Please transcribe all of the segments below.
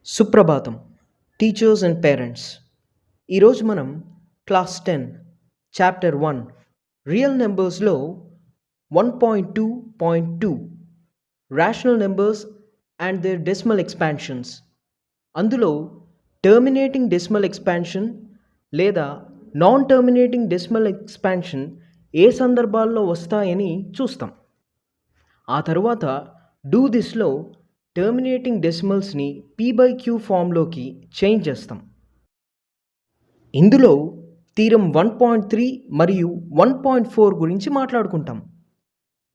Suprabhatam teachers and parents. ఈరోజు మనం class 10 chapter 1 real నెంబర్స్లో 1.2.2 rational numbers and their decimal expansions, అందులో terminating decimal expansion లేదా non terminating decimal expansion ఏ సందర్భాల్లో వస్తాయని చూస్తాం. ఆ తరువాత డూ దిస్లో టర్మినేటింగ్ డెసిమల్స్ని p/q ఫామ్లోకి చేంజ్ చేస్తాం. ఇందులో థీరం 1.3 మరియు 1.4 గురించి మాట్లాడుకుంటాం.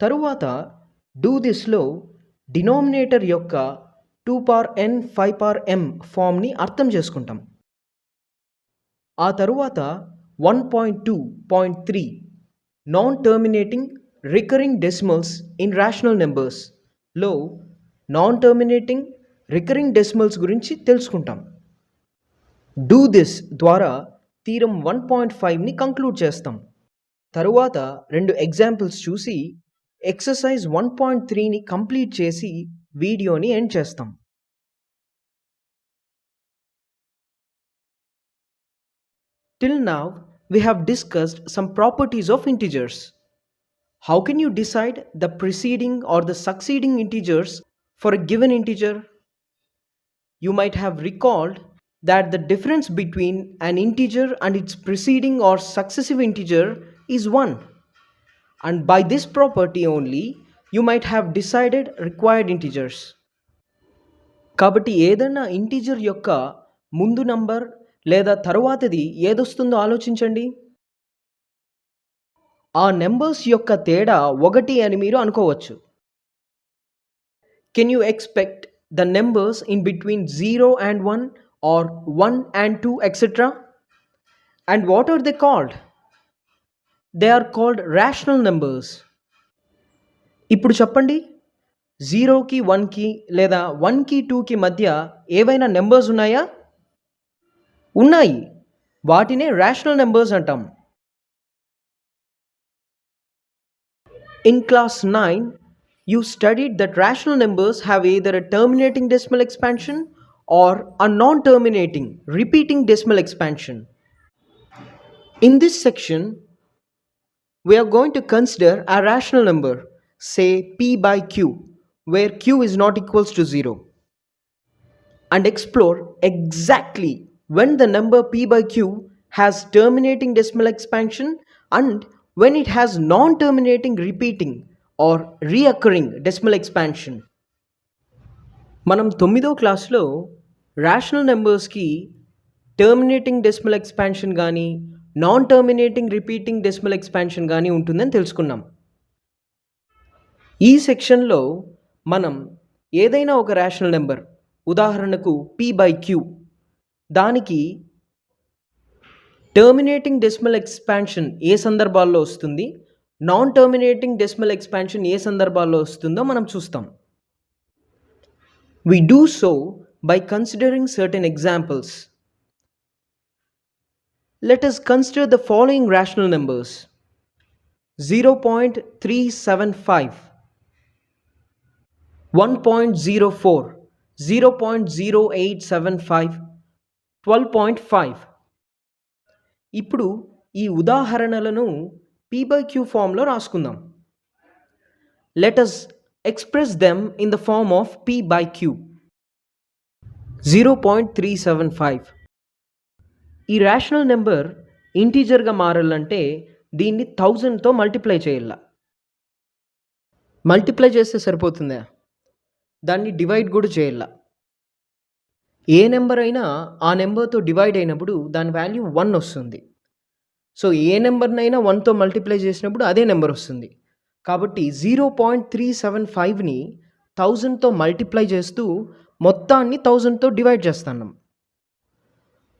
తరువాత డూ దిస్లో డినామినేటర్ యొక్క 2n 5m ఫామ్ని అర్థం చేసుకుంటాం. ఆ తరువాత 1.2.3 non terminating recurring decimals in rational నెంబర్స్లో నాన్ టర్మినేటింగ్ రికరింగ్ డెసిమల్స్ గురించి తెలుసుకుంటాం. డూ దిస్ ద్వారా థీరం 1.5ని కంక్లూడ్ చేస్తాం. తరువాత 2 ఎగ్జాంపుల్స్ చూసి ఎక్సర్సైజ్ 1.3ని కంప్లీట్ చేసి వీడియోని ఎండ్ చేస్తాం. Till now, we have discussed some properties of integers. How can you decide the preceding or the succeeding integers for a given integer? You might have recalled that the difference between an integer and its preceding or successive integer is 1. And by this property only, you might have decided required integers. కాబట్టి ఏదైనా integer యొక్క ముందు number లేదా తరువాతది ఏదొస్తుందో ఆలోచించండి. ఆ numbers యొక్క తేడా 1 అని మీరు అనుకోవచ్చు. Can you expect the numbers in between 0 and 1 or 1 and 2 etc. And what are they called? They are called rational numbers. ఇప్పుడు చెప్పండి, 0కి 1కి లేదా 1కి 2కి మధ్య ఏవైనా నెంబర్స్ ఉన్నాయా? ఉన్నాయి. వాటినే రేషనల్ నెంబర్స్ అంటాం. In class 9, you studied that rational numbers have either a terminating decimal expansion or a non-terminating repeating decimal expansion. In this section, we are going to consider a rational number, say p/q, where q is not equals to 0, and explore exactly when the number p/q has terminating decimal expansion and when it has non-terminating repeating or reoccurring decimal expansion. మనం 9వ క్లాస్లో rational నెంబర్స్కి terminating decimal expansion కానీ non terminating repeating decimal expansion కానీ ఉంటుందని తెలుసుకున్నాం. ఈ సెక్షన్లో మనం ఏదైనా ఒక రేషనల్ నెంబర్, ఉదాహరణకు p/q, దానికి టర్మినేటింగ్ డెసిమల్ ఎక్స్పాన్షన్ ఏ సందర్భాల్లో వస్తుంది, నాన్ టర్మినేటింగ్ డెసిమల్ ఎక్స్పాన్షన్ ఏ సందర్భాల్లో వస్తుందో మనం చూస్తాం. We do so by considering certain examples. Let us consider the following rational numbers: 0.375, 1.04, 0.0875, 12.5. ఇప్పుడు ఈ ఉదాహరణలను p/q ఫామ్లో రాసుకుందాం. Let us express them in the form of p/q. 0.375. ఈ రేషనల్ నెంబర్ ఇంటీజర్గా మారాలంటే దీన్ని 1000తో మల్టిప్లై చేయాల. మల్టిప్లై చేస్తే సరిపోతుందా? దాన్ని డివైడ్ కూడా చేయాల. ఏ నెంబర్ అయినా ఆ నెంబర్తో డివైడ్ అయినప్పుడు దాని వాల్యూ 1 వస్తుంది. సో ఏ నెంబర్నైనా 1తో మల్టిప్లై చేసినప్పుడు అదే నెంబర్ వస్తుంది. కాబట్టి 0.375ని 1000తో మల్టిప్లై చేస్తూ మొత్తాన్ని 1000తో డివైడ్ చేస్తున్నాం.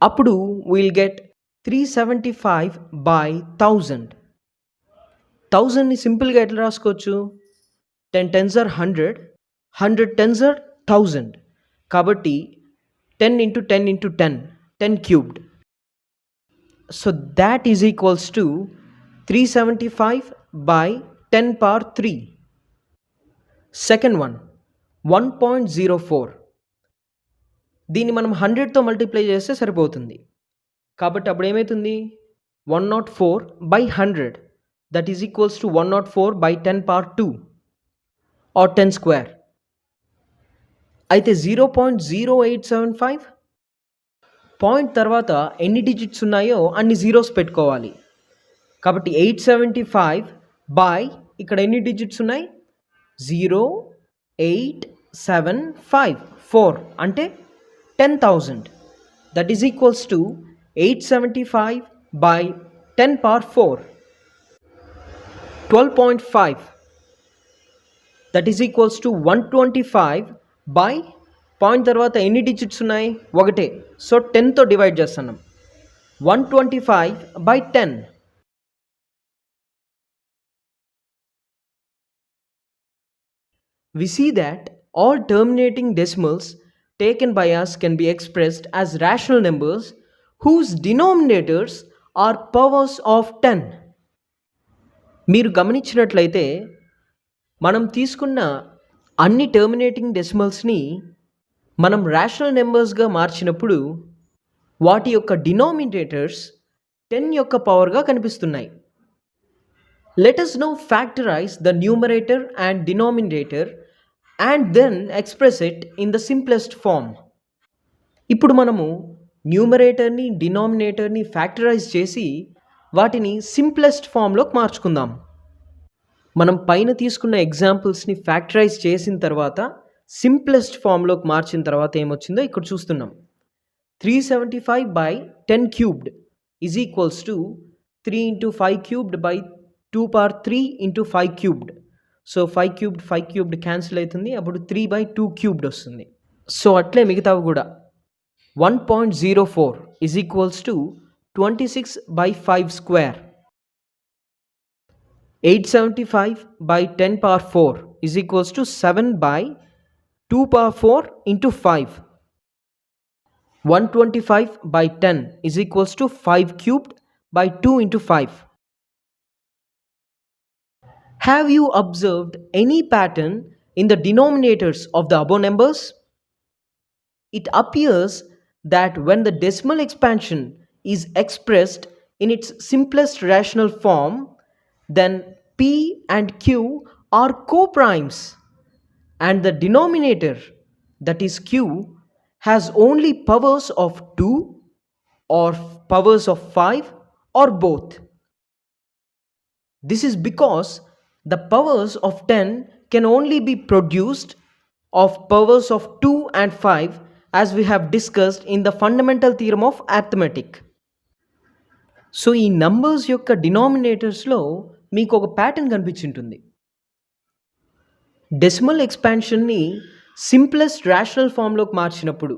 అప్పుడు విల్ గెట్ 375/1000. 1000ని సింపుల్గా ఎట్లా రాసుకోవచ్చు? 10 10s are 100, 100 10s are 1000. కాబట్టి 10 into 10 into 10, 10 cubed. So that is equals to 375/10 power 3. Second one, 1.04. దీన్ని మనం 100తో మల్టిప్లై చేస్తే సరిపోతుంది. కాబట్టి అప్పుడు ఏమైతుంది 104/100 that is equals to 104/10^2 or 10 square. అయితే 0.0875 పాయింట్ తర్వాత ఎన్ని డిజిట్స్ ఉన్నాయో అన్ని జీరోస్ పెట్టుకోవాలి. కాబట్టి 875 బై ఇక్కడ ఎన్ని డిజిట్స్ ఉన్నాయి 0875 4 అంటే 10,000 that is equals to 875/10^4 12.5 that is equals to 125 by point తర్వాత ఎన్ని డిజిట్స్ ఉన్నాయి ఒకటే, సో 10తో డివైడ్ చేస్తున్నాం 125/10. We see that all terminating decimals taken by us can be expressed as rational numbers whose denominators are powers of 10. మీరు గమనించినట్లయితే మనం తీసుకున్న అన్ని టర్మినేటింగ్ డెసిమల్స్ని మనం రేషనల్ నెంబర్స్గా మార్చినప్పుడు వాటి యొక్క డినామినేటర్స్ 10 యొక్క పవర్గా కనిపిస్తున్నాయి. Let us now factorize the numerator and denominator and then express it in the simplest form. ఇప్పుడు మనము న్యూమరేటర్ని డినామినేటర్ని ఫ్యాక్టరైజ్ చేసి వాటిని సింప్లెస్ట్ ఫామ్లోకి మార్చుకుందాం. మనం పైన తీసుకున్న ఎగ్జాంపుల్స్ని ఫ్యాక్టరైజ్ చేసిన తర్వాత సింప్లెస్ట్ ఫామ్లోకి మార్చిన తర్వాత ఏమొచ్చిందో ఇక్కడ చూస్తున్నాం. 375/10³ is equals to 3 × 5³ 2^3 × 5³. So 5³ cancel అవుతుంది, అప్పుడు 3/2³ వస్తుంది. సో అట్లే మిగతావి కూడా 1.04 is equals to 26/5². 875/10^4 is equals to 7/2^4 × 5. 125/10 is equals to 5³ 2 × 5. Have you observed any pattern in the denominators of the above numbers? It appears that when the decimal expansion is expressed in its simplest rational form, then P and Q are co-primes, and the denominator, that is Q, has only powers of 2 or powers of 5 or both. This is because the powers of 10 can only be produced of powers of 2 and 5, as we have discussed in the fundamental theorem of arithmetic. So ఈ numbers యొక్క డినామినేటర్స్లో మీకు ఒక pattern కనిపించుంటుంది. Decimal ఎక్స్పాన్షన్ని simplest rational ఫామ్లోకి మార్చినప్పుడు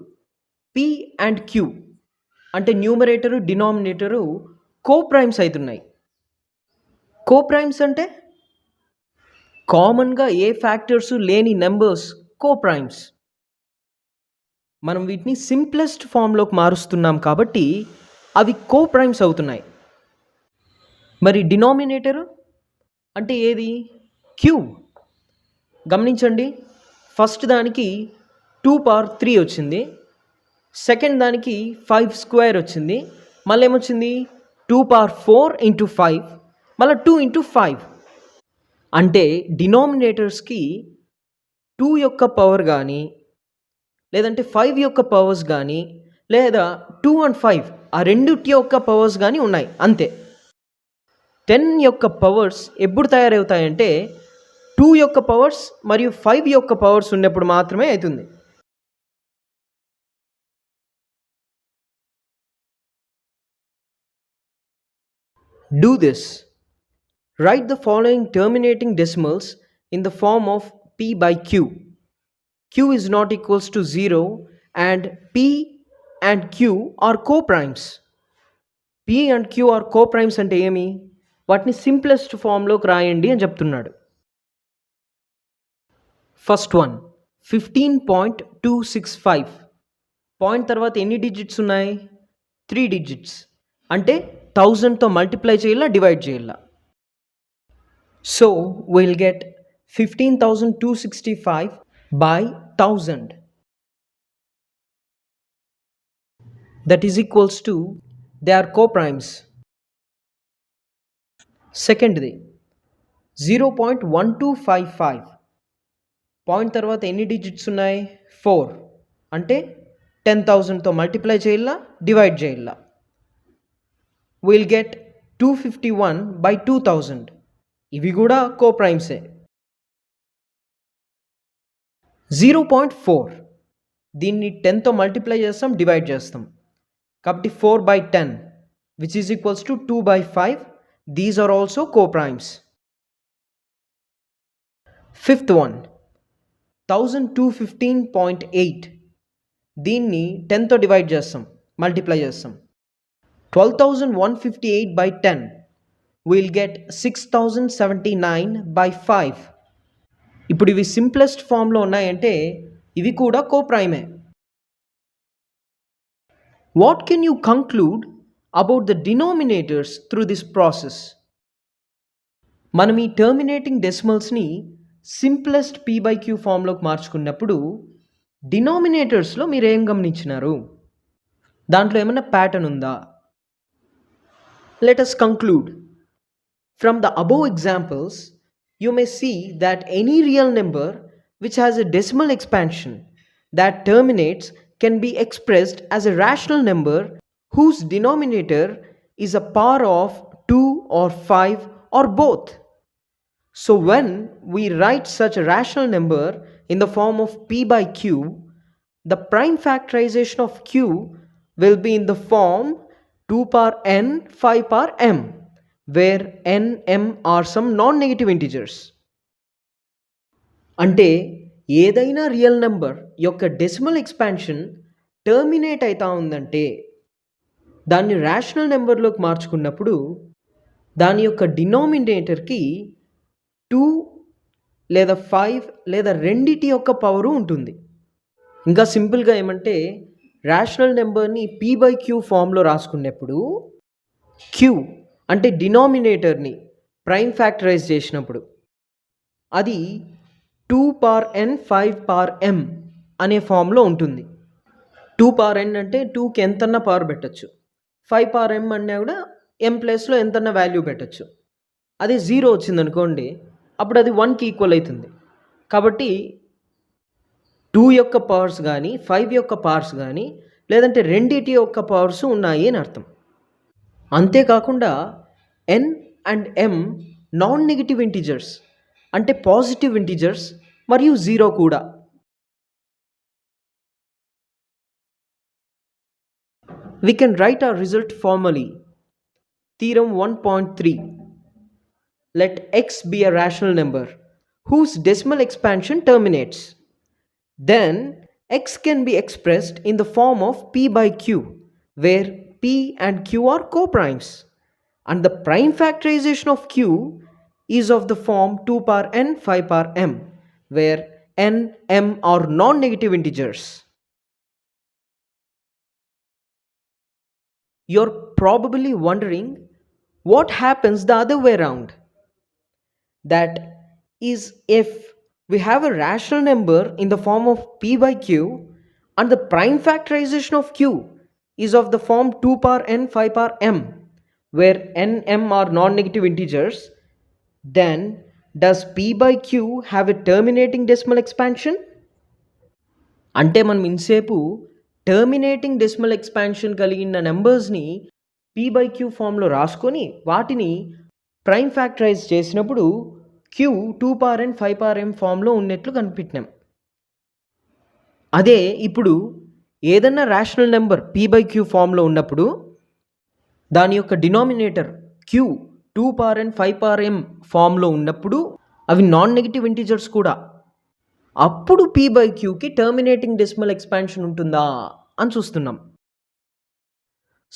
P and queue అంటే numerator denominator coprimes అవుతున్నాయి. Coprimes అంటే కామన్గా ఏ factors లేని నెంబర్స్ కోప్రైమ్స్. మనం వీటిని సింప్లెస్ట్ ఫామ్లోకి మారుస్తున్నాం కాబట్టి అవి కోప్రైమ్స్ అవుతున్నాయి. మరి డినామినేటరు అంటే ఏది క్యూ. గమనించండి, ఫస్ట్ దానికి 2^3 వచ్చింది, సెకండ్ దానికి 5² వచ్చింది, మళ్ళీ ఏమొచ్చింది 2^4 × 5, మళ్ళీ 2 × 5. అంటే డినామినేటర్స్కి 2 యొక్క పవర్ కానీ లేదంటే 5 యొక్క పవర్స్ కానీ లేదా 2 and 5 ఆ రెండిటి యొక్క పవర్స్ కానీ ఉన్నాయి అంతే. 10 యొక్క పవర్స్ ఎప్పుడు తయారవుతాయంటే 2 యొక్క పవర్స్ మరియు 5 యొక్క పవర్స్ ఉన్నప్పుడు మాత్రమే అవుతుంది. Do this. Write the following terminating decimals in the form of P/Q. Q is not equals to 0 and P and Q are co-primes. P and Q are co-primes అంటే ఏమి, వాటిని సింప్లెస్ట్ ఫామ్లోకి రాయండి అని చెప్తున్నాడు. First one 15.265. పాయింట్ తర్వాత ఎన్ని digits ఉన్నాయి 3 digits, అంటే 1000తో మల్టిప్లై చేయాలా డివైడ్ చేయాలా. So will get 15,265/1000. that is equals to they are co-primes. Secondది 0.1255 point తర్వాత ఎన్ని డిజిట్స్ ఉన్నాయి 4 అంటే 10,000తో మల్టిప్లై చేయాలా డివైడ్ చేయాలా విల్ గెట్ 251/2000 ఇవి కూడా కోప్రైమ్సే 0.4 దీన్ని 10తో మల్టిప్లై చేస్తాం డివైడ్ చేస్తాం కాబట్టి 4/10 which is equals to 2/5 these are also coprimes. Fifth one 1215.8 దీన్ని 10తో డివైడ్ చేస్తాం మల్టిప్లై చేస్తాం 12,158/10 we'll get 6,079/5. ఇప్పుడు ఇవి సింప్లెస్ట్ ఫామ్లో ఉన్నాయంటే ఇవి కూడా కోప్రైమే. What can you conclude about the denominators through this process? మనం ఈ టర్మినేటింగ్ డెసిమల్స్ని సింప్లెస్ట్ p/q ఫామ్లోకి మార్చుకున్నప్పుడు డినామినేటర్స్లో మీరు ఏం గమనించినారు? దాంట్లో ఏమైనా ప్యాటర్న్ ఉందా? Let us conclude. From the above examples, you may see that any real number which has a decimal expansion that terminates can be expressed as a rational number whose denominator is a power of 2 or 5 or both. So when we write such a rational number in the form of p/q, the prime factorization of q will be in the form 2 power n 5 power m, where n, m are some non-negative integers. అంటే ఏదైనా real number యొక్క decimal expansion terminate అవుతా ఉందంటే దాన్ని rational నెంబర్లోకి మార్చుకున్నప్పుడు దాని యొక్క డినామినేటర్కి 2 లేదా 5 లేదా రెండిటి యొక్క పవరు ఉంటుంది. ఇంకా సింపుల్గా ఏమంటే రేషనల్ నెంబర్ని p/q ఫామ్లో రాసుకున్నప్పుడు q అంటే డినామినేటర్ని ప్రైమ్ ఫ్యాక్టరైజ్ చేసినప్పుడు అది 2 పవర్ n 5 పవర్ m అనే ఫామ్లో ఉంటుంది. 2 పవర్ n అంటే 2కి ఎంతన్నా పవర్ పెట్టచ్చు, 5 పవర్ m అన్నా కూడా m ప్లేస్లో ఎంతన్నా వాల్యూ పెట్టచ్చు. అదే 0 వచ్చిందనుకోండి అప్పుడు అది 1కి ఈక్వల్ అవుతుంది. కాబట్టి 2 యొక్క పవర్స్ కానీ 5 యొక్క పవర్స్ కానీ లేదంటే రెండిటి యొక్క పవర్స్ ఉన్నాయి అని అర్థం. అంతేకాకుండా n and m non negative integers అంటే పాజిటివ్ ఇంటిజర్స్ మరియు 0 కూడా. We can write our result formally. Theorem 1.3. Let x be a rational number whose decimal expansion terminates. Then x can be expressed in the form of p/q, where p and q are coprimes, and the prime factorization of q is of the form 2 power n 5 power m, where n, m are non-negative integers. You're probably wondering what happens the other way around. That is, if we have a rational number in the form of p/q and the prime factorization of q is of the form 2 power n 5 power m, where n, m are non-negative integers, then does p/q have a terminating decimal expansion? అంటే మనం ఇంతసేపు terminating decimal expansion కలిగిన నెంబర్స్ని p/q ఫామ్లో రాసుకొని వాటిని prime factorise చేసినప్పుడు q 2 power n 5 power m ఫామ్లో ఉన్నట్లు కనిపెట్టినాం. అదే ఇప్పుడు ఏదన్నా రేషనల్ నెంబర్ p/q ఫామ్లో ఉన్నప్పుడు దాని యొక్క denominator q 2 power n 5 power m ఫామ్లో ఉన్నప్పుడు అవి నాన్ నెగిటివ్ ఇంటిజర్స్ కూడా. అప్పుడు p/qకి టర్మినేటింగ్ డెసిమల్ ఎక్స్పాన్షన్ ఉంటుందా అని చూస్తున్నాం.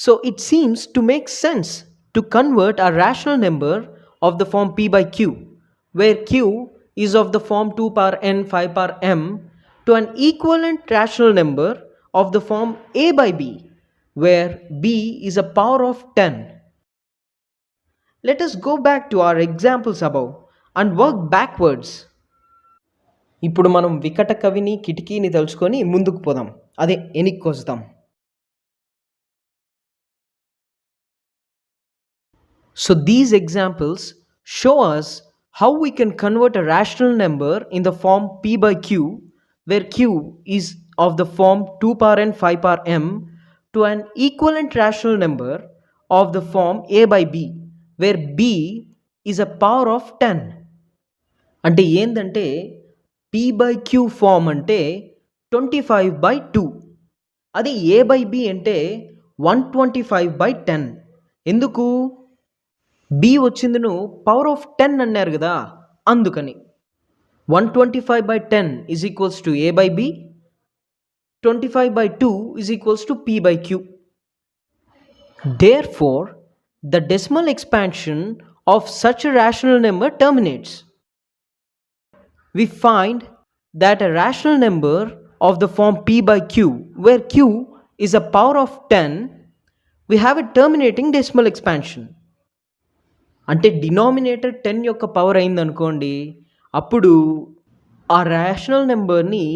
So it seems to make sense to convert a rational number of the form p/q, where q is of the form 2 power n 5 power m, to an equivalent rational number of the form a/b, where b is a power of 10. Let us go back to our examples above and work backwards. ఇప్పుడు మనం వికట కవిని కిటికీని తలుచుకొని ముందుకు పోదాం, అదే ఎనిక్కొస్తాం. So these examples show us how we can convert a rational number in the form p by q, where q is of the form 2 power n 5 power m, to an equivalent rational number of the form a by b, where b is a power of 10. అంటే ఏంటంటే p by q form అంటే 25/2, అది a by b అంటే 125/10. ఎందుకు? B వచ్చిందిను power of 10 అన్నారు కదా, అందుకని 125/10 is equals to a by b, 25/2 is equals to p by q. Therefore, the decimal expansion of such a rational number terminates. We find that a rational number of the form p by q, where q is a power of 10, we have a terminating decimal expansion. అంటే denominator 10 యొక్క power అయిందనుకోండి, అప్పుడు ఆ rational నెంబర్ని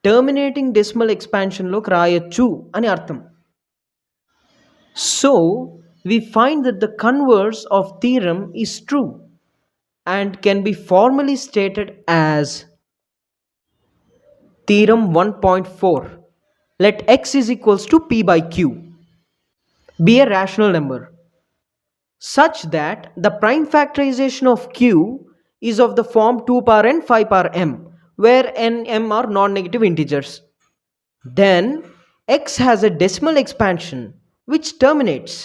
terminating decimal ఎక్స్పాన్షన్లోకి రాయొచ్చు అని అర్థం. So we find that the converse of theorem is true and can be formally stated as Theorem 1.4. Let x is equals to p by q be a rational number such that the prime factorization of q is of the form 2 power n 5 power m, where n m are non-negative integers. Then x has a decimal expansion which terminates.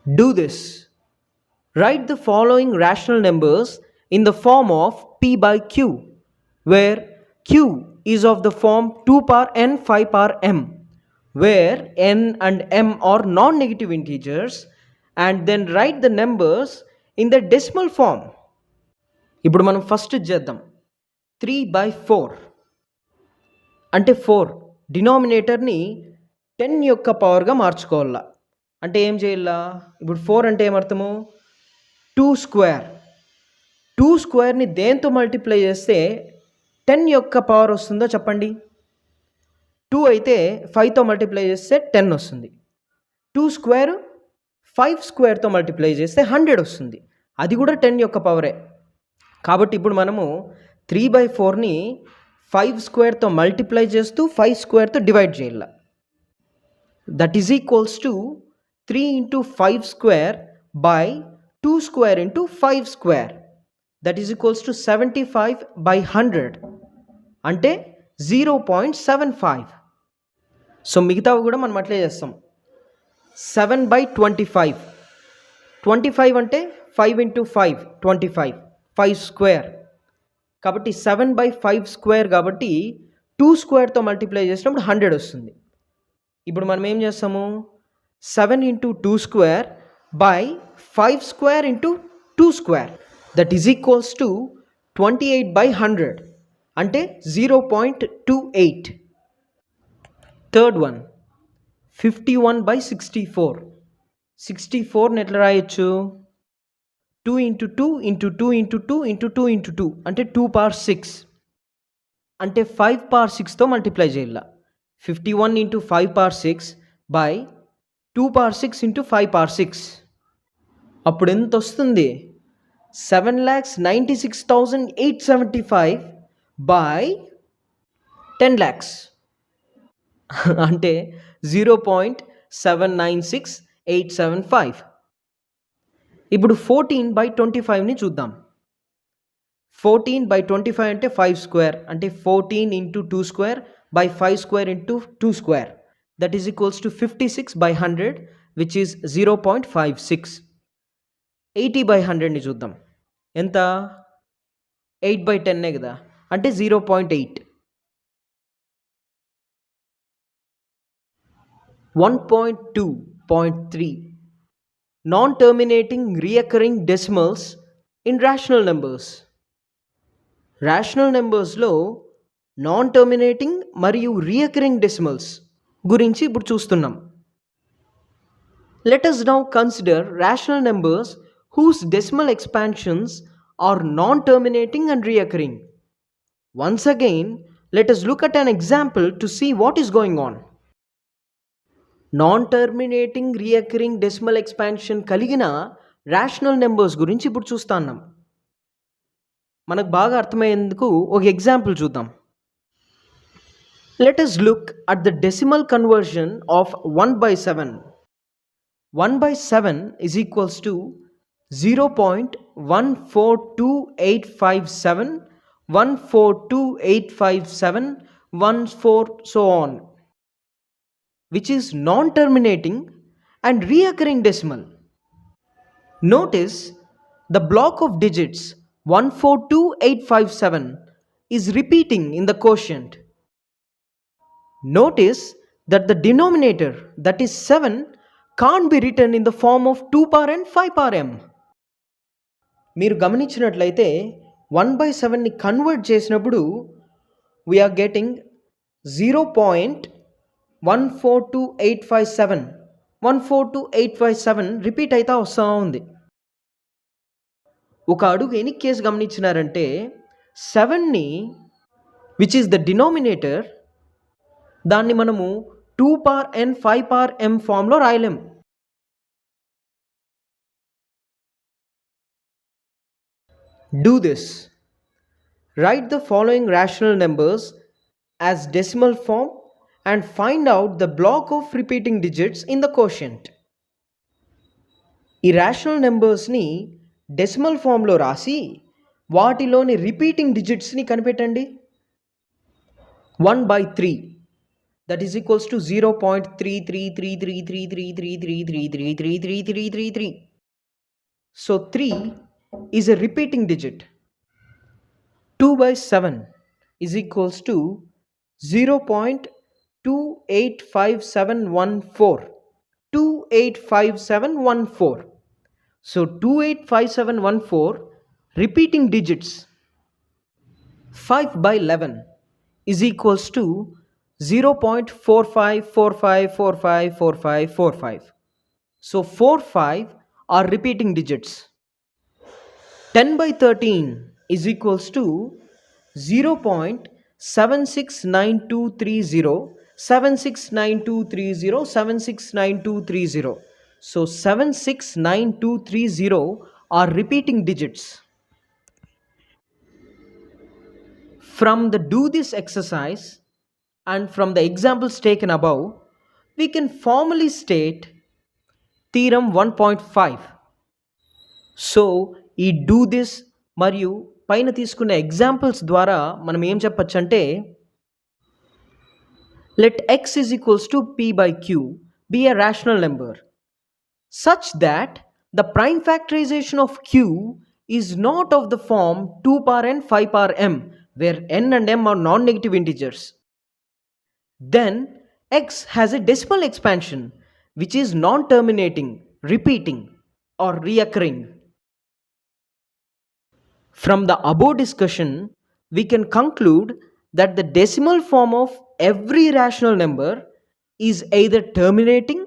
Do this. Write the following rational numbers in the form of p by q, where q is of the form 2 power n 5 power m, where n and m are non-negative integers, and then write the numbers in the decimal form. ఇప్పుడు మనం first చేద్దాం. 3/4 అంటే 4 డినామినేటర్ని 10 యొక్క పవర్గా మార్చుకోవాలా. అంటే ఏం చేయాలా? ఇప్పుడు 4 అంటే ఏమర్థము? 2 స్క్వేర్. 2 స్క్వేర్ని దేంతో మల్టిప్లై చేస్తే 10 యొక్క పవర్ వస్తుందో చెప్పండి. 2 అయితే 5తో మల్టిప్లై చేస్తే 10 వస్తుంది. 2 స్క్వేర్ 5 స్క్వేర్తో మల్టిప్లై చేస్తే 100 వస్తుంది. అది కూడా 10 యొక్క పవరే. కాబట్టి ఇప్పుడు మనము 3/4ని 5 స్క్వేర్తో మల్టిప్లై చేస్తూ 5 స్క్వేర్తో డివైడ్ చేయాలి. That is equals to 3 into 5 square by 2 square into 5 square. That is equals to 75/100 అంటే 0.75. సో మిగతావి కూడా మనం అట్లే చేస్తాం. 7/25. 25 అంటే 5 ఇంటూ 5 25, 5 స్క్వేర్. కాబట్టి 7/5 స్క్వేర్ కాబట్టి 2 స్క్వేర్తో మల్టిప్లై చేసినప్పుడు 100 వస్తుంది. ఇప్పుడు మనం ఏం చేస్తాము? 7 into 2 square by 5 square into 2 square. That is equals to 28/100 అంటే 0.28. Third one 51/64. 64ని ఎట్లా రాయొచ్చు? 2 into 2 into 2 into 2 into 2 into 2 అంటే 2 పవర్ 6 అంటే 5 పవర్ 6తో మల్టిప్లై చేయాల. 51 into 5 power 6 by 2 power 6 into 5 power 6. అప్పుడు ఎంత వస్తుంది? 7,96,875 బై 10 lakhs అంటే 0.796875. ఇప్పుడు 14/25ని చూద్దాం. 14/25 అంటే 5 స్క్వేర్ అంటే 14 into 2 square by 5 square into 2 square. That is equals to 56/100 which is 0.56. 80/100ని చూద్దాం. ఎంత? 8/10 కదా, అంటే 0.8. 1.2.3 non-terminating recurring decimals in rational numbers. rational numbers-లో non-terminating మరియు recurring decimals గురించి ఇప్పుడు చూస్తున్నాం. Let us now consider rational numbers whose decimal expansions are non-terminating and recurring. Once again, Let us look at an example to see what is going on. Non-terminating recurring decimal expansion కలిగిన rational numbers గురించి ఇప్పుడు చూస్తున్నాం. మనకు బాగా అర్థమయ్యేందుకు ఒక example చూద్దాం. Let us look at the decimal conversion of 1/7. 1/7 is equals to 0.142857, 142857, 14 so on, which is non-terminating and reoccurring decimal. Notice the block of digits 142857 is repeating in the quotient. Notice that the denominator, that is 7, can't be written in the form of 2 power n 5 power m. మీరు గమనించినట్లయితే 1/7ని convert చేసినప్పుడు we are getting 0.142857, 142857 repeat అవుతా వస్తూ ఉంది. ఒక అడుగు ఎన్ని కేసు గమనించినారంటే 7ని విచ్ ఈస్ ద డినామినేటర్, దాన్ని మనము 2 పవర్ n 5 పవర్ m ఫామ్లో రాయలేం. Do this. Write the following rational numbers as decimal form and find out the block of repeating digits in the quotient. ఈ rational numbers-ని డెసిమల్ ఫామ్లో రాసి వాటిలోని repeating డిజిట్స్ని కనిపెట్టండి. 1/3, that is equals to 0.33333333333333. So 3 is a repeating digit. 2/7 is equals to 0.285714, 285714. So 285714 repeating digits. 5/11 is equals to 0.4545454545. So 4 5 are repeating digits. 10/13 is equals to 0.769230, 769230, 769230. So 76930 are repeating digits. From the do this exercise and from the examples taken above, we can formally state Theorem 1.5. So ఈ do this మరియు పైన తీసుకున్న examples ద్వారా మనం ఏం చెప్పచ్చు అంటే, let x is equals to p by q be a rational number such that the prime factorization of q is not of the form 2 power n 5 power m where n and m are non-negative integers. Then x has a decimal expansion which is non-terminating, repeating or reoccurring. From the above discussion, we can conclude that the decimal form of every rational number is either terminating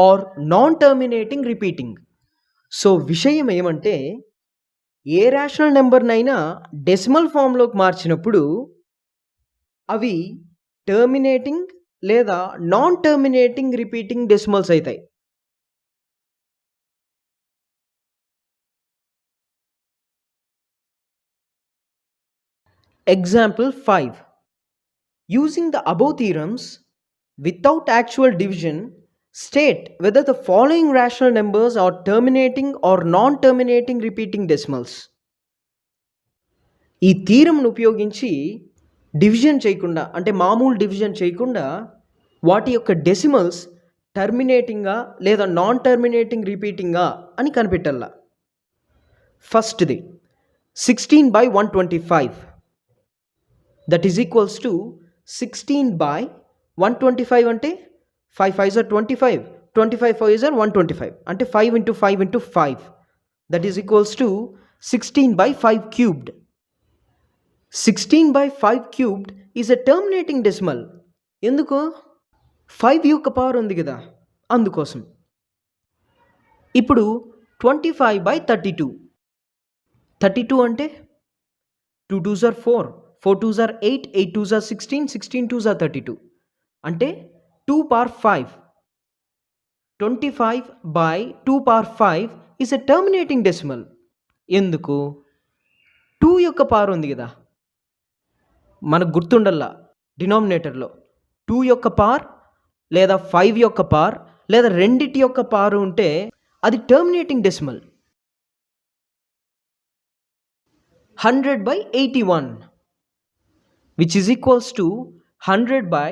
or non-terminating repeating. So విషయం ఏమంటే, a rational నెంబర్నైనా decimal ఫామ్లోకి మార్చినప్పుడు అవి terminating లేదా non terminating repeating decimals అవుతాయి. Example 5. Using the above theorems, without actual division, state whether the following rational numbers are terminating or non-terminating repeating decimals. ఈ థీరంను ఉపయోగించి division చేయకుండా, అంటే మామూలు డివిజన్ చేయకుండా వాటి యొక్క డెసిమల్స్ టర్మినేటింగా లేదా నాన్ టర్మినేటింగ్ రిపీటింగా అని కనిపెట్టాల. ఫస్ట్ది 16/125. దట్ ఈజ్ ఈక్వల్స్ టు 16/125 అంటే 5 5s are 25, 25 5s are 125 అంటే 5 into 5 into 5. That is equals to 16/5 cubed. 16/5 cubed is a terminating decimal. ఎందుకు? 5 యొక్క పవర్ ఉంది కదా, అందుకోసం. ఇప్పుడు 25/32. 32 అంటే 2 2s are 4, 4 2s are 8, 8 2s are 16, 16 2s are 32. అంటే 2 power 5. 25 by 2 power 5 is a terminating decimal. ఎందుకు? 2 యొక్క పవర్ ఉంది కదా, మనకు గుర్తుండల్లా డినామినేటర్లో 2 యొక్క పవర్ లేదా 5 యొక్క పవర్ లేదా రెండిటి యొక్క పవర్ ఉంటే అది terminating decimal. 100 by 81 which is equals to 100 by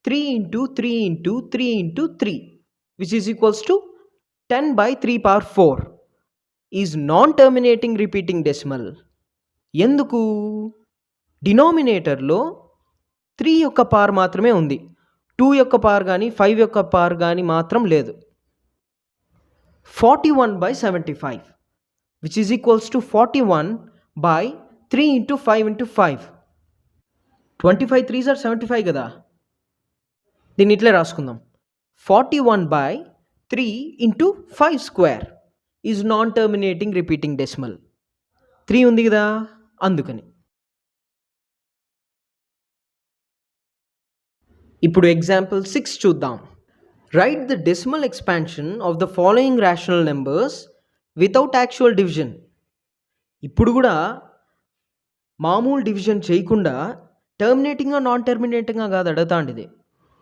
3 into 3 into 3 into 3 which is equals to 10 by 3 power 4 is non-terminating repeating decimal. ఎందుకు? డినామినేటర్లో 3 యొక్క పవర్ మాత్రమే ఉంది, 2 యొక్క పవర్ కానీ 5 యొక్క పవర్ కానీ మాత్రం లేదు. 41 by 75 which is equals to 41 by 3 into 5 into 5. 25 3s are 75 కదా, దీన్ని ఇట్లే రాసుకుందాం. 41 by 3 into 5 square is non-terminating repeating decimal. 3 ఉంది కదా అందుకని. ఇప్పుడు ఎగ్జాంపుల్ 6 చూద్దాం. Right the decimal expansion of the following rational numbers without actual division. ఇప్పుడు కూడా మామూలు డివిజన్ చేయకుండా టర్మినేటింగ్గా నాన్ టర్మినేటింగ్గా కాదు అడుగుతాండిది,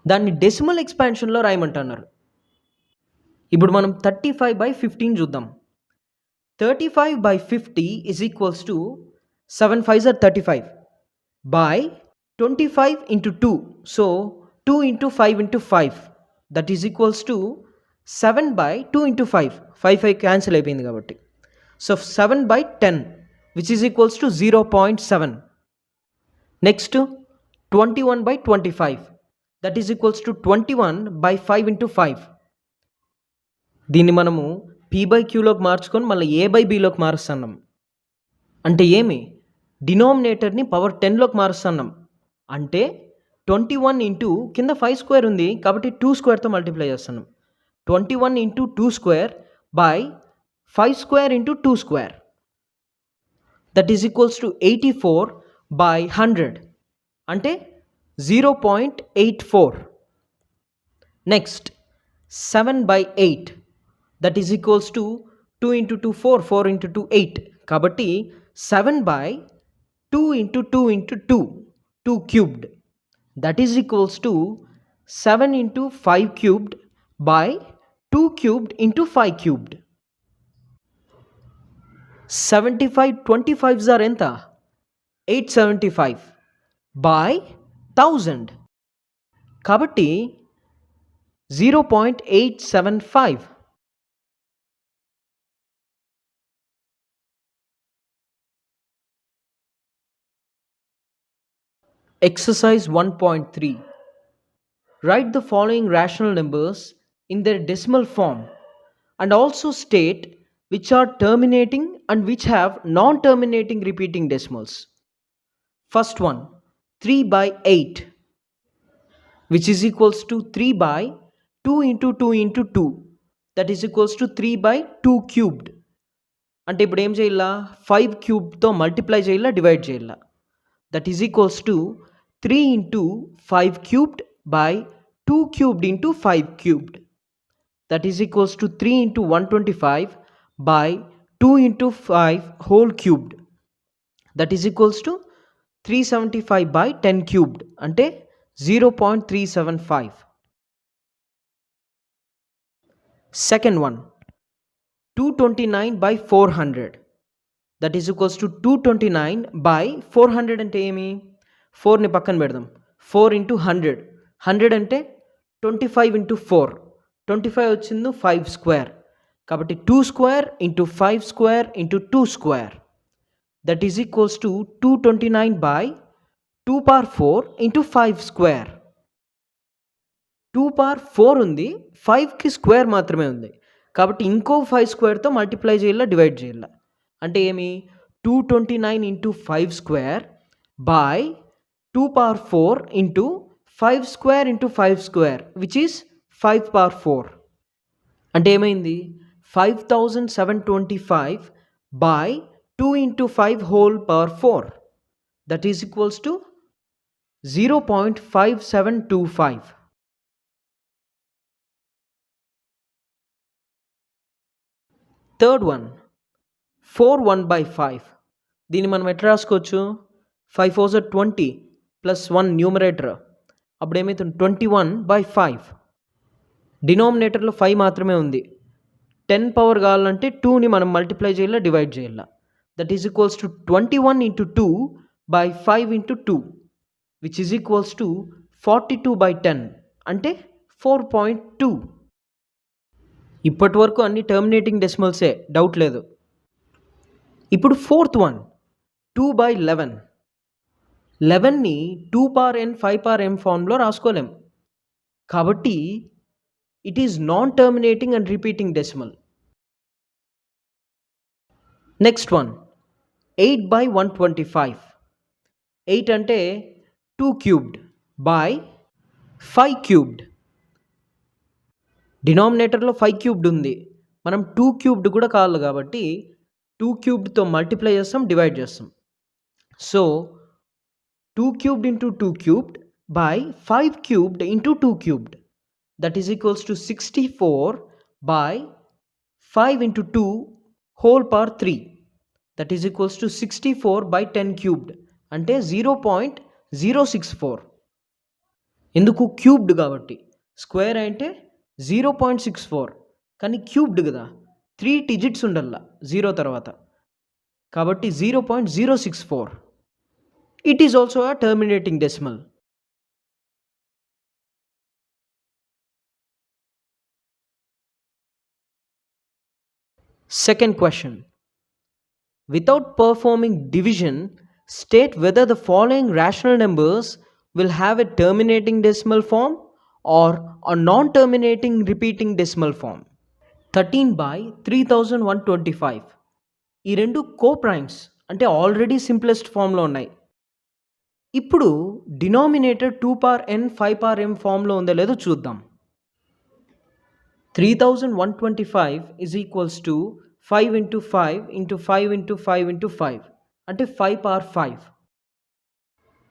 దాన్ని డెసిమల్ ఎక్స్పాన్షన్లో రాయమంటున్నారు. ఇప్పుడు మనం 35 by 15 చూద్దాం. 35 by 50 is equals to 7 5s are 35 by 25 into 2. So 2 into 5 into 5 that is equals to 7 by 2 into 5. 5 5 cancel అయిపోయింది కాబట్టి. So 7 by 10 which is equals to 0.7. Next 21 by 25 that is equals to 21 by 5 into 5. దీన్ని మనము p by qలోకి మార్చుకొని మళ్ళీ a by bలోకి మారుస్తున్నాం. అంటే ఏమి? డినామినేటర్ని power 10లోకి మారుస్తున్నాం. అంటే 21 into కింద 5 స్క్వేర్ ఉంది కాబట్టి 2 స్క్వేర్తో మల్టిప్లై చేస్తున్నాం. 21 into 2 square by 5 square into 2 square that is equals to 84 by 100 అంటే 0.84. Next 7 by 8 that is equals to 2 into 2 4, 4 into 2 8 కాబట్టి 7 by 2 into 2 into 2 2 cubed that is equals to 7 into 5 cubed by 2 cubed into 5 cubed. 75 25s are ఎంత? 875 by 1000 కాబట్టి 0.875. Exercise 1.3. Write the following rational numbers in their decimal form and also state which are terminating and which have non-terminating repeating decimals. First one, 3 by 8 which is equals to 3 by 2 into 2 into 2 that is equals to 3 by 2 cubed. అంటే ఇప్పుడు ఏం చేయాల? 5 క్యూబ్తో multiply చేయాల, divide చేయాల. That is equals to 3 into 5 cubed by 2 cubed into 5 cubed that is equals to 3 into 125 by 2 into 5 whole cubed that is equals to 375 by 10 cubed అంటే 0.375. Second one, 229 by 400 that is equals to 229 by 400 అంటే ఏమి? 4ని పక్కన పెడదాం. 4 into 100 100 అంటే 25 into 4 25 వచ్చింది 5 square కాబట్టి 2 square into 5 square into 2 square that is equals to 229 by 2 power 4 into 5 square. 2 power 4 ఉంది, 5కి స్క్వేర్ మాత్రమే ఉంది కాబట్టి ఇంకో 5 స్క్వేర్తో మల్టిప్లై చేయాల, డివైడ్ చేయాల. అంటే ఏమి? 229 into 5 square by 2 power 4 into 5 square into 5 square which is 5 power 4 అంటే ఏమైంది? 5725 by 2 into 5 whole power 4 that is equals to 0.5725. Third one 4 1/5. దీన్ని మనం ఎట్లా రాసుకోవచ్చు? 5 4 20 ప్లస్ 1 న్యూమరేటర్, అప్పుడు ఏమవుతుంది? 21/5. డినామినేటర్లో 5 మాత్రమే ఉంది. 10 పవర్ కావాలంటే 2ని మనం మల్టిప్లై చేయాలా, డివైడ్ చేయాలా. That is equals to 21 into 2/5 into 2, which is equals to 42/10, అంటే 4.2. ఇప్పటి వరకు అన్ని టర్మినేటింగ్ డెసిమల్సే, డౌట్ లేదు. ఇప్పుడు fourth one 2/11. 11ని 2 power n 5 power m ఫామ్లో రాసుకోలేం, కాబట్టి it is non terminating and repeating decimal. Next one 8/125. 8 అంటే 2 క్యూబ్డ్ బై 5 క్యూబ్డ్. డినామినేటర్లో 5 క్యూబ్డ్ ఉంది, మనం 2 క్యూబ్డ్ కూడా కావాలి కాబట్టి 2 క్యూబ్డ్తో మల్టిప్లై చేస్తాం, డివైడ్ చేస్తాం. So 2 cubed into 2 cubed by 5 cubed into 2 cubed, that is equals to 64/5 into 2 whole power 3, that is equals to 64/10 cubed, అంటే 0.064. ఎందుకు? క్యూబ్డ్ కాబట్టి. స్క్వేర్ అంటే 0.64, కానీ క్యూబ్డ్ కదా, 3 డిజిట్స్ ఉండల్లా 0 తర్వాత, కాబట్టి 0.064. It is also a terminating decimal. Second question. Without performing division, state whether the following rational numbers will have a terminating decimal form or a non-terminating repeating decimal form. 13/3125. ఈ రెండు coprimes, అంటే already simplest ఫామ్లో ఉన్నాయి. ఇప్పుడు denominator 2 power n 5 power m ఫామ్లో ఉందో లేదో చూద్దాం. 3125 is equals to 5 into 5 into 5 into 5 into 5, అంటే 5 పవర్ 5.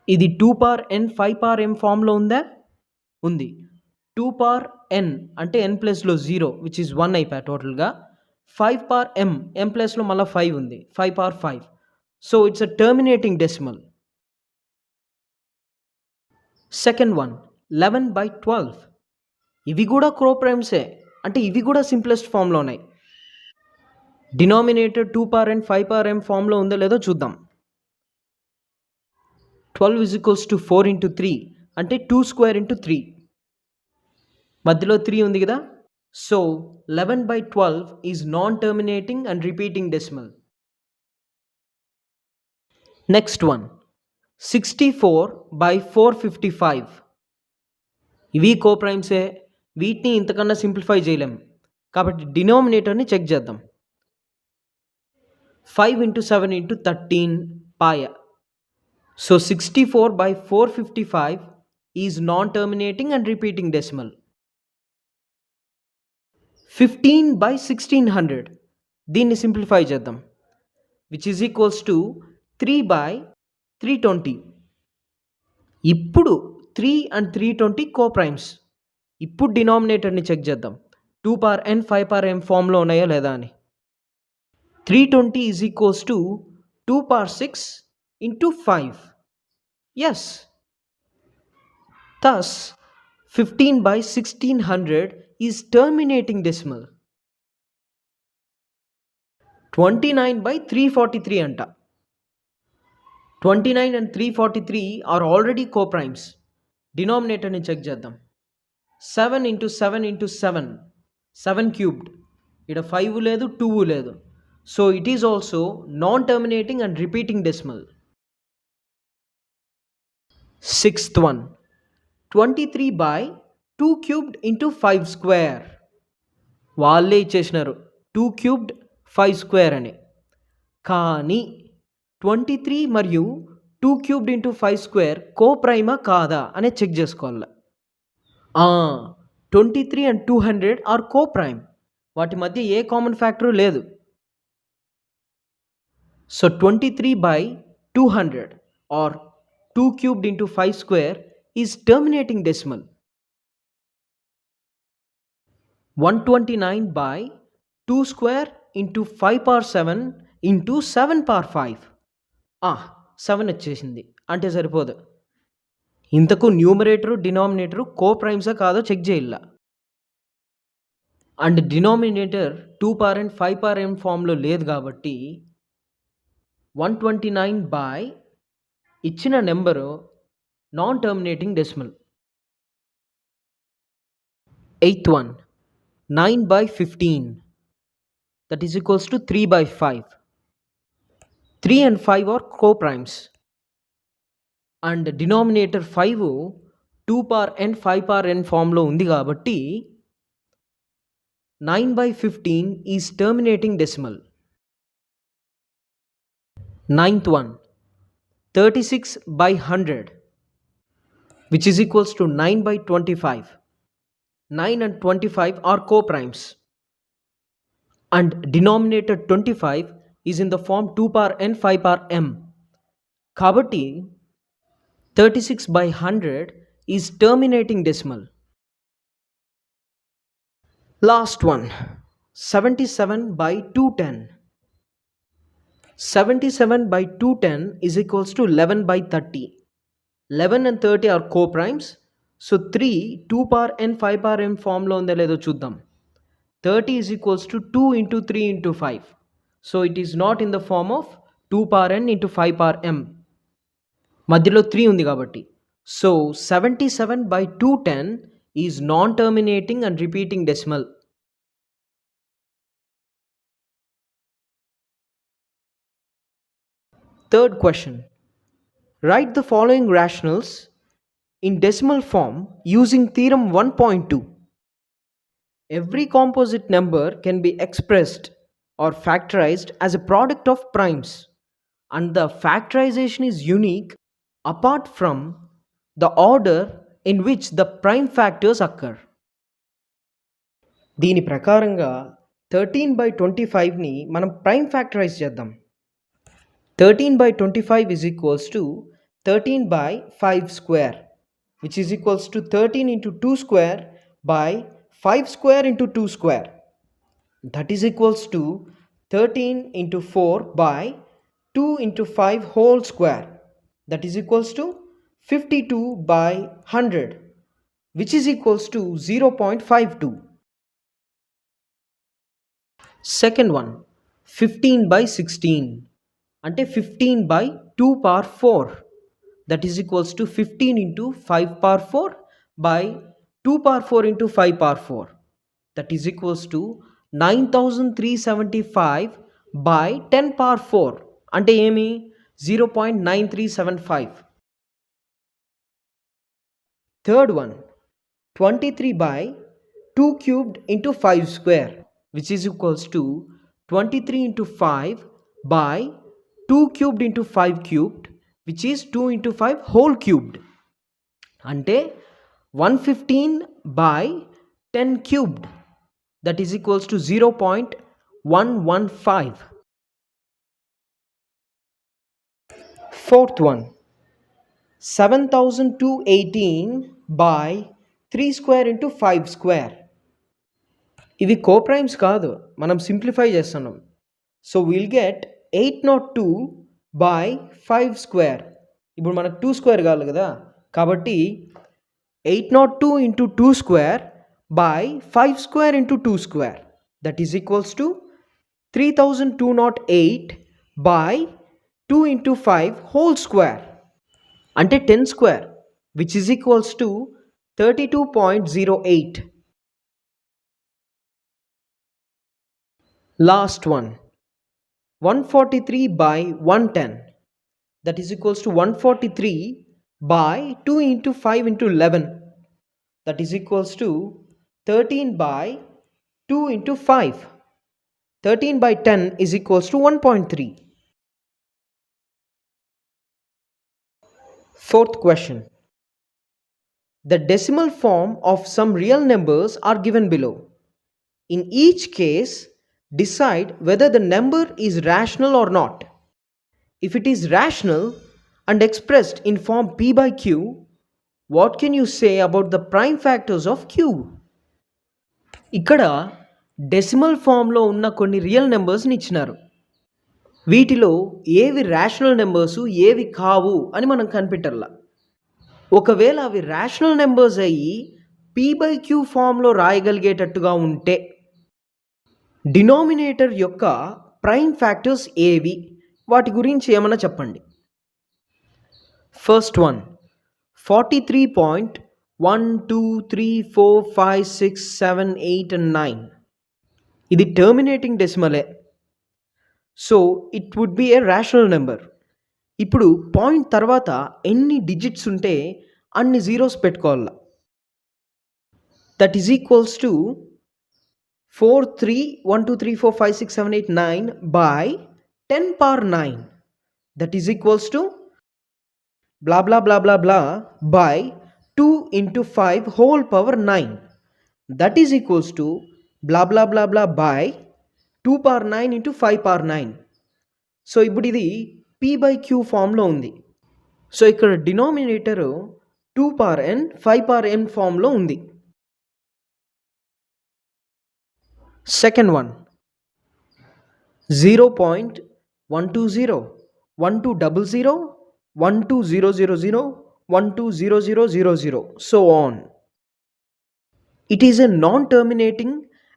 ఇది 2 పవర్ n 5 పవర్ m ఫామ్లో ఉందా? ఉంది. 2 పవర్ n అంటే n ప్లస్లో 0, విచ్ ఈజ్ 1 అయిపోయా టోటల్గా. 5 పవర్ m, m ప్లస్లో మళ్ళీ 5 ఉంది, 5 power 5. So it's a terminating decimal. Second one 11/12. ఇవి కూడా కోప్రైమ్సే, అంటే ఇవి కూడా సింప్లెస్ట్ ఫామ్లో ఉన్నాయి. Denominator 2 power n 5 power m ఫామ్లో ఉందో లేదో చూద్దాం. 12 is equals to 4 into 3, అంటే 2 square into 3. మధ్యలో 3 ఉంది కదా, so 11/12 is non terminating and repeating decimal. Next one 64/455. ఇవి కోప్రైమ్సే, వీటిని ఇంతకన్నా సింప్లిఫై చేయలేం, కాబట్టి డినామినేటర్ని చెక్ చేద్దాం. 5 into 7 into 13 paya. So 64/455 is non terminating and repeating decimal. 15/1600. దీన్ని సింప్లిఫై చేద్దాం, విచ్ ఈజ్ ఈక్వల్స్ టు 3/320. ఇప్పుడు 3 and 320 కోప్రైమ్స్. ఇప్పుడు డినామినేటర్ని చెక్ చేద్దాం, 2 పవర్ n 5 పవర్ m ఫామ్లో ఉన్నాయో లేదా అని. 320 is equals to 2 power 6 into 5. Yes. Thus 15/1600 is terminating decimal. 29/343 అంట. 29 and 343 are already coprimes. డినామినేటర్ని check చేద్దాం. 7 into 7 into 7, 7 cubed. ఇక్కడ 5 లేదు, 2 లేదు. So it is also non terminating and repeating decimal. Sixth one 23/2 cubed into 5 square. వాళ్ళే ఇచ్చేసినారు 2 cubed 5 square అని. కానీ 23 మరియు 2 cubed into 5 square కోప్రైమా కాదా అనేది చెక్ చేసుకోవాలి. 23 and 200 ఆర్ కోప్రైమ్, వాటి మధ్య ఏ కామన్ ఫ్యాక్టర్ లేదు. So 23/200 or 2 cubed into 5 square is terminating decimal. 129 by 2 square into 5 power 7 into 7 power 5. 7 వచ్చేసింది అంటే సరిపోదు. ఇంతకు న్యూమరేటరు డినామినేటరు కో ప్రైమ్సా కాదో చెక్ చేయాల. And denominator 2 power n 5 power n ఫామ్లో లేదు కాబట్టి 129 బై ఇచ్చిన number non terminating decimal. 8th one 9 by 15, that is equals to 3 by 5. 3 and 5 are co-primes and denominator 5 2 power n 5 power n ఫామ్లో ఉంది కాబట్టి 9 by 15 is terminating decimal. 9th one 36 by 100, which is equals to 9 by 25. 9 and 25 are co-primes and denominator 25 is in the form 2 power n 5 power m. Kabatti 36 by 100 is terminating decimal. Last one 77 by 210. 77 by 210 is equals to 11 by 30. 11 and 30 are co-primes. So 3 2 power n 5 power m ఫామ్లో ఉందో లేదో చూద్దాం. 30 is equals to 2 into 3 into 5. So it is not in the form of 2 power n into 5 power m. మధ్యలో 3 ఉంది కాబట్టి. So 77 by 210 is non-terminating and repeating decimal. Third question. Write the following rationals in decimal form using theorem 1.2. Every composite number can be expressed or factorized as a product of primes, and the factorization is unique apart from the order in which the prime factors occur. దీని ప్రకారంగా 13 by 25ని మనం prime factorise చేద్దాం. 13 by 25 is equals to 13 by 5 square, which is equals to 13 into 2 square by 5 square into 2 square. That is equals to 13 into 4 by 2 into 5 whole square. That is equals to 52 by 100, which is equals to 0.52. Second one 15 by 16 అంటే 15 by 2 power 4, that is equals to 15 into 5 power 4 by 2 power 4 into 5 power 4, that is equals to 9375 by 10 power 4 అంటే ఏమి 0.9375. Third one 23 by 2 cubed into 5 square, which is equals to 23 into 5 by 2 cubed into 5 cubed, which is 2 into 5 whole cubed. అంటే 115 by 10 cubed, that is equals to 0.115. Fourth one 7218 by 3 square into 5 square. ఇవి coprimes కాదు, మనం simplify చేస్తున్నాం. So will get 802 by 5 square. ఇప్పుడు మనకు 2 square కావాలి కదా, కాబట్టి 802 into 2 square by 5 square into 2 square, that is equals to 3208 by 2 into 5 whole square అంటే 10 square, which is equals to 32.08. Last one 143 by 110, that is equals to 143 by 2 into 5 into 11, that is equals to 13 by 2 into 5. 13 by 10 is equals to 1.3. Fourth question. The decimal form of some real numbers are given below. In each case, decide whether the number is rational or not. If it is rational and expressed in form p by q, what can you say about the prime factors of q? ఇక్కడ decimal ఫామ్లో ఉన్న కొన్ని real నెంబర్స్ని ఇచ్చినారు. వీటిలో ఏవి rational numbers ఏవి కావు అని మనం కనిపెట్టాల. ఒకవేళ అవి రేషనల్ నెంబర్స్ అయ్యి పీ బై క్యూ ఫామ్లో రాయగలిగేటట్టుగా ఉంటే డినామినేటర్ యొక్క ప్రైమ్ ఫ్యాక్టర్స్ ఏవి, వాటి గురించి ఏమైనా చెప్పండి. ఫస్ట్ వన్ 43.123456789 ఇది టర్మినేటింగ్ డెసిమలే, so it would be a rational number. ఇప్పుడు పాయింట్ తర్వాత ఎన్ని డిజిట్స్ ఉంటే అన్ని జీరోస్ పెట్టుకోవాలా. That is equals to 43.123456789 by 10 power 9. That is equals to blah blah blah blah blah by 2 into 5 whole power 9. That is equals to blah blah blah blah by 2 power 9 into 5 power 9. So ఇప్పుడు ఇది p by q ఫామ్లో ఉంది. So ఇక్కడ denominator 2 power n 5 power n ఫామ్లో ఉంది. Second one 0.120 1200 12000 120000 so on. It is a non-terminating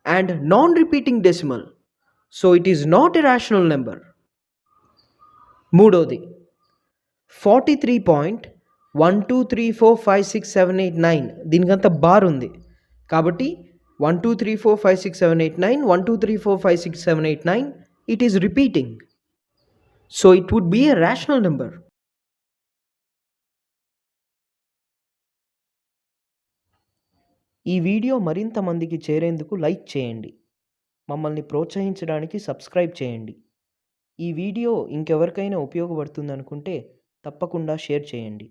and non-repeating decimal, so it is not a rational number. మూడోది 43.123456789 దీనికంత bar ఉంది కాబట్టి 123456789 123456789 it is repeating, so it would be a rational number. ఈ video మరింత మందికి చేరేందుకు like చేయండి. మమ్మల్ని ప్రోత్సహించడానికి సబ్స్క్రైబ్ చేయండి. ఈ వీడియో ఇంకెవరికైనా ఉపయోగపడుతుందనుకుంటే తప్పకుండా షేర్ చేయండి.